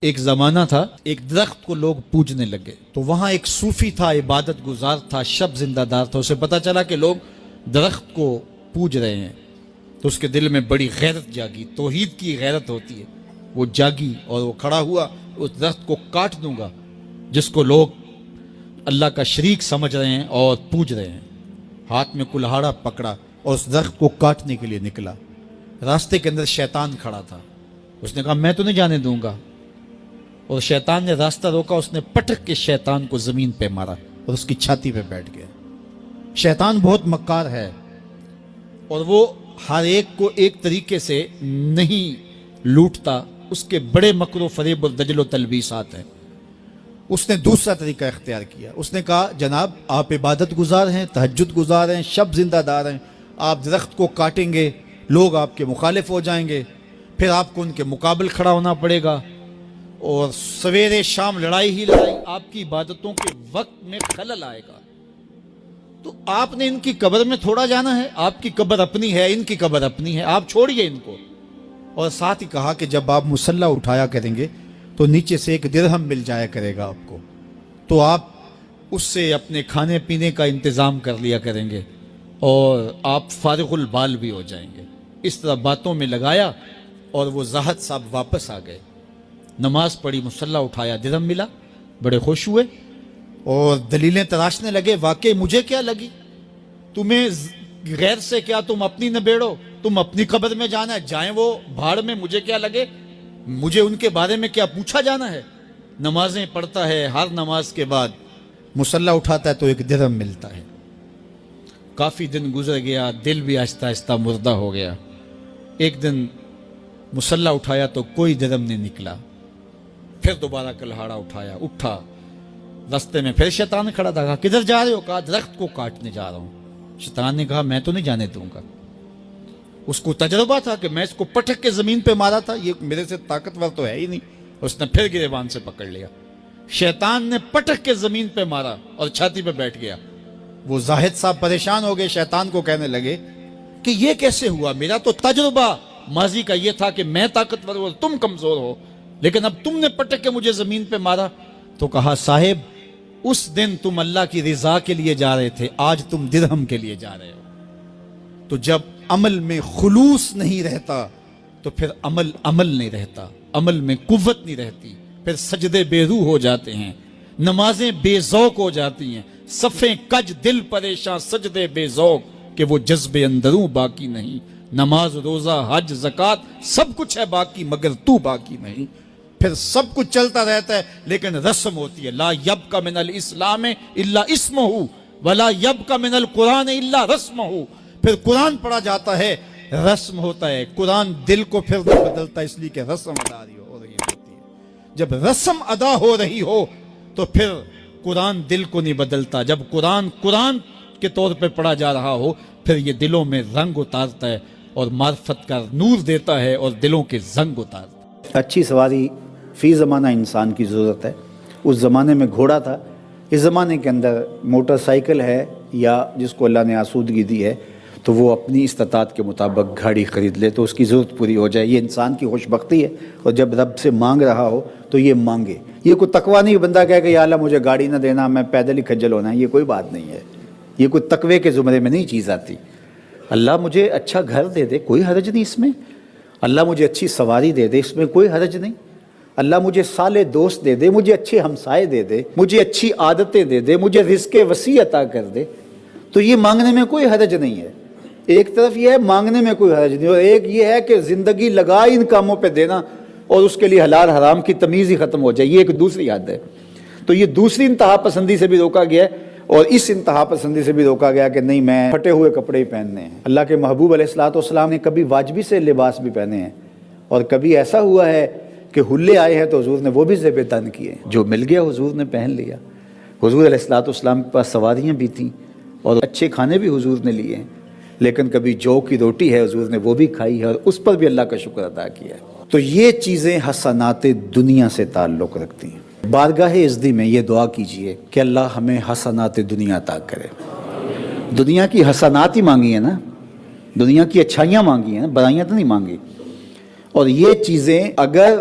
ایک زمانہ تھا، ایک درخت کو لوگ پوجنے لگے، تو وہاں ایک صوفی تھا، عبادت گزار تھا، شب زندہ دار تھا۔ اسے پتا چلا کہ لوگ درخت کو پوج رہے ہیں، تو اس کے دل میں بڑی غیرت جاگی، توحید کی غیرت ہوتی ہے، وہ جاگی اور وہ کھڑا ہوا، اس درخت کو کاٹ دوں گا جس کو لوگ اللہ کا شریک سمجھ رہے ہیں اور پوج رہے ہیں۔ ہاتھ میں کلہاڑا پکڑا اور اس درخت کو کاٹنے کے لیے نکلا۔ راستے کے اندر شیطان کھڑا تھا، اس نے کہا میں تو نہیں جانے دوں گا، اور شیطان نے راستہ روکا، اس نے پٹک کے شیطان کو زمین پہ مارا اور اس کی چھاتی پہ بیٹھ گیا۔ شیطان بہت مکار ہے اور وہ ہر ایک کو ایک طریقے سے نہیں لوٹتا، اس کے بڑے مکر و فریب اور دجل و تلبیسات ہیں۔ اس نے دوسرا طریقہ اختیار کیا، اس نے کہا جناب آپ عبادت گزار ہیں، تہجد گزار ہیں، شب زندہ دار ہیں، آپ درخت کو کاٹیں گے، لوگ آپ کے مخالف ہو جائیں گے، پھر آپ کو ان کے مقابل کھڑا ہونا پڑے گا، اور سویرے شام لڑائی ہی لڑائی، آپ کی عبادتوں کے وقت میں خلل آئے گا۔ تو آپ نے ان کی قبر میں تھوڑا جانا ہے، آپ کی قبر اپنی ہے، ان کی قبر اپنی ہے، آپ چھوڑیے ان کو۔ اور ساتھ ہی کہا کہ جب آپ مصلی اٹھایا کریں گے تو نیچے سے 1 درہم مل جایا کرے گا آپ کو، تو آپ اس سے اپنے کھانے پینے کا انتظام کر لیا کریں گے اور آپ فارغ البال بھی ہو جائیں گے۔ اس طرح باتوں میں لگایا اور وہ زاہد صاحب واپس آ گئے، نماز پڑھی، مصلی اٹھایا، درہم ملا، بڑے خوش ہوئے اور دلیلیں تراشنے لگے۔ واقعی مجھے کیا لگی، تمہیں غیر سے کیا، تم اپنی نبیڑو، تم اپنی قبر میں جانا ہے، جائیں وہ بھاڑ میں، مجھے کیا لگے، مجھے ان کے بارے میں کیا پوچھا جانا ہے۔ نمازیں پڑھتا ہے، ہر نماز کے بعد مصلی اٹھاتا ہے تو 1 درہم ملتا ہے۔ کافی دن گزر گیا، دل بھی آہستہ آہستہ مردہ ہو گیا۔ ایک دن مصلی اٹھایا تو کوئی درہم نہیں نکلا، پھر دوبارہ کلہاڑا اٹھایا، اٹھا، راستے میں پھر شیطان کھڑا تھا، کہا کدھر جا رہے ہو، کہا درخت کو کاٹنے جا رہا ہوں۔ شیطان نے کہا میں تو نہیں جانے دوں گا۔ اس کو تجربہ تھا کہ میں اس کو پٹک کے زمین پہ مارا تھا، یہ میرے سے طاقتور تو ہے ہی نہیں، اس نے پھر گریبان سے پکڑ لیا، شیطان نے پٹک کے زمین پہ مارا اور چھاتی پہ بیٹھ گیا۔ وہ زاہد صاحب پریشان ہو گئے، شیطان کو کہنے لگے کہ یہ کیسے ہوا، میرا تو تجربہ ماضی کا یہ تھا کہ میں طاقتور ہوں اور تم کمزور ہو، لیکن اب تم نے پٹک کے مجھے زمین پہ مارا۔ تو کہا صاحب اس دن تم اللہ کی رضا کے لیے جا رہے تھے، آج تم درہم کے لیے جا رہے ہو۔ تو جب عمل میں خلوص نہیں رہتا تو پھر عمل نہیں رہتا، عمل میں قوت نہیں رہتی، پھر سجدے بے روح ہو جاتے ہیں، نمازیں بے ذوق ہو جاتی ہیں، صفیں کج دل پریشاں، سجدے بے ذوق کہ وہ جذب اندروں باقی نہیں۔ نماز روزہ حج زکوٰۃ سب کچھ ہے باقی مگر تو باقی نہیں۔ پھر سب کچھ چلتا رہتا ہے لیکن رسم ہوتی ہے، لا یبقى من الاسلام الا اسمہ ولا یبقى من القرآن الا رسمہ۔ پھر قرآن پڑھا جاتا ہے، رسم ہوتا ہے، قرآن دل کو پھر نہیں بدلتا، اس لیے کہ رسم ادا ہو رہی ہوتی ہے۔ جب رسم ادا ہو رہی ہو تو پھر قرآن دل کو نہیں بدلتا، جب قرآن کے طور پہ پڑھا جا رہا ہو پھر یہ دلوں میں رنگ اتارتا ہے اور معرفت کا نور دیتا ہے اور دلوں کے زنگ اتارتا ہے۔ اچھی سواری فی زمانہ انسان کی ضرورت ہے۔ اس زمانے میں گھوڑا تھا، اس زمانے کے اندر موٹر سائیکل ہے، یا جس کو اللہ نے آسودگی دی ہے تو وہ اپنی استطاعت کے مطابق گاڑی خرید لے تو اس کی ضرورت پوری ہو جائے، یہ انسان کی خوش بختی ہے۔ اور جب رب سے مانگ رہا ہو تو یہ مانگے، یہ کوئی تقویٰ نہیں بندہ کہے کہ یا اللہ مجھے گاڑی نہ دینا، میں پیدل ہی کھجل ہونا ہے، یہ کوئی بات نہیں ہے، یہ کوئی تقوی کے زمرے میں نہیں چیز آتی۔ اللہ مجھے اچھا گھر دے دے، کوئی حرج نہیں اس میں، اللہ مجھے اچھی سواری دے دے، اس میں کوئی حرج نہیں، اللہ مجھے صالح دوست دے دے، مجھے اچھے ہمسائے دے دے، مجھے اچھی عادتیں دے دے، مجھے رزق وسیع عطا کر دے، تو یہ مانگنے میں کوئی حرج نہیں ہے۔ ایک طرف یہ ہے مانگنے میں کوئی حرج نہیں، اور ایک یہ ہے کہ زندگی لگا ان کاموں پہ دینا اور اس کے لیے حلال حرام کی تمیز ہی ختم ہو جائے، یہ ایک دوسری حد ہے۔ تو یہ دوسری انتہا پسندی سے بھی روکا گیا ہے، اور اس انتہا پسندی سے بھی روکا گیا کہ نہیں میں پھٹے ہوئے کپڑے ہی پہننے ہیں۔ اللہ کے محبوب علیہ الصلوۃ والسلام نے کبھی واجبی سے لباس بھی پہنے ہیں، اور کبھی ایسا ہوا ہے کہ حلے آئے ہیں تو حضور نے وہ بھی زیب تن کیے، جو مل گیا حضور نے پہن لیا۔ حضور علیہ الصلوۃ والسلام کے پاس سواریاں بھی تھیں اور اچھے کھانے بھی حضور نے لیے ہیں، لیکن کبھی جو کی روٹی ہے حضور نے وہ بھی کھائی ہے اور اس پر بھی اللہ کا شکر ادا کیا ہے۔ تو یہ چیزیں حسنات دنیا سے تعلق رکھتی ہیں۔ بارگاہ عزدی میں یہ دعا کیجئے کہ اللہ ہمیں حسنات دنیا عطا کرے۔ دنیا کی حسنات ہی مانگی ہیں نا، دنیا کی اچھائیاں مانگی ہیں نا، برائیاں تو نہیں مانگی۔ اور یہ چیزیں اگر